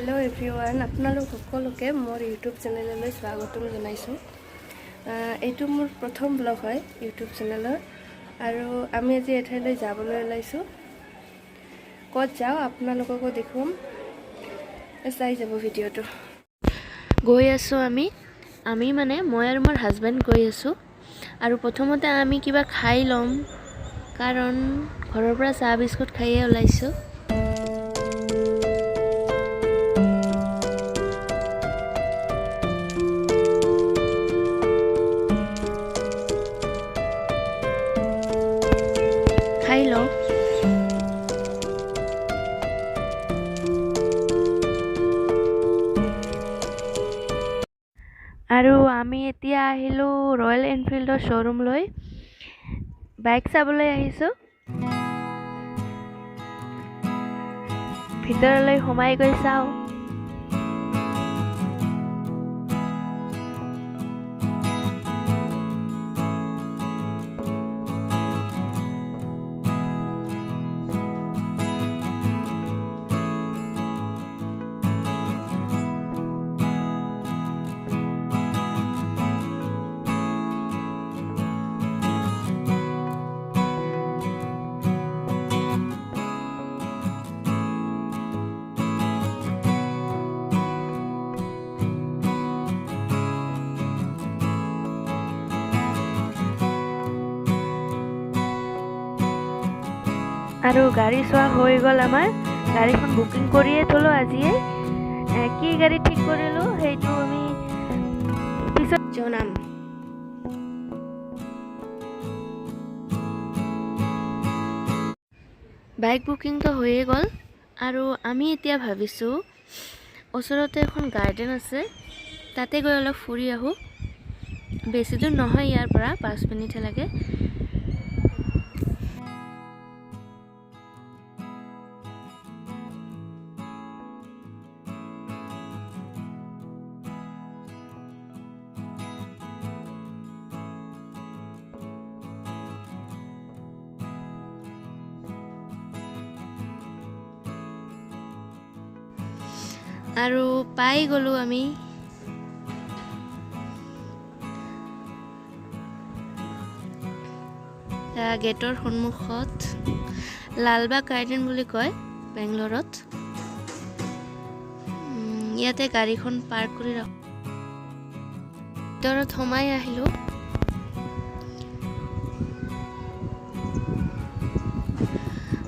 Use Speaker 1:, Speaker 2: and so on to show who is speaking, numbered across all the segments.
Speaker 1: Hello' everyone, আপোনালোক সকলোকে মোৰ ইউটিউব চেনেললৈ স্বাগতম জনাইছোঁ। এইটো মোৰ প্ৰথম ব্লগ হয় ইউটিউব চেনেলৰ, আৰু আমি আজি এঠাইলৈ যাবলৈ ওলাইছোঁ। ক'ত যাওঁ আপোনালোককো দেখুৱাম, চাই যাব ভিডিঅ'টো। গৈ আছোঁ আমি মানে মই আৰু মোৰ হাজবেণ্ড গৈ আছোঁ। আৰু প্ৰথমতে আমি কিবা খাই ল'ম, কাৰণ ঘৰৰ পৰা চাহ বিস্কুট খাইয়ে ওলাইছোঁ। খাই লওঁ। আৰু আমি এতিয়া আহিলোঁ ৰয়েল এনফিল্ডৰ শ্ব'ৰুমলৈ। বাইক চাবলৈ আহিছোঁ। ভিতৰলৈ সোমাই গৈ চাওঁ। আৰু গাড়ী চোৱা হৈ গ'ল আমাৰ। গাড়ীখন বুকিং কৰিয়ে থলোঁ আজিয়ে। কি গাড়ী ঠিক কৰিলোঁ সেইটো আমি পিছত জনাম। বাইক বুকিংটো হৈয়ে গ'ল, আৰু আমি এতিয়া ভাবিছোঁ ওচৰতে এখন গাৰ্ডেন আছে, তাতে গৈ অলপ ফুৰি আহোঁ। বেছি দূৰ নহয়, ইয়াৰ পৰা 5 মিনিটহে লাগে। আৰু পাই গ'লোঁ আমি। গেটৰ সন্মুখত লালবাগ গাৰ্ডেন বুলি কয় বেংগলোৰত। ইয়াতে গাড়ীখন পাৰ্ক কৰি ৰাখোঁ। ভিতৰত সোমাই আহিলোঁ।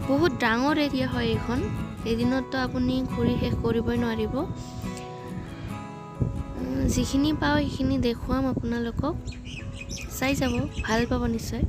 Speaker 1: বহুত ডাঙৰ এৰিয়া হয় এইখন। এদিনতো আপুনি ঘূৰি শেষ কৰিবই নোৱাৰিব। যিখিনি পাওঁ সেইখিনি দেখুৱাম আপোনালোকক, চাই যাব, ভাল পাব নিশ্চয়।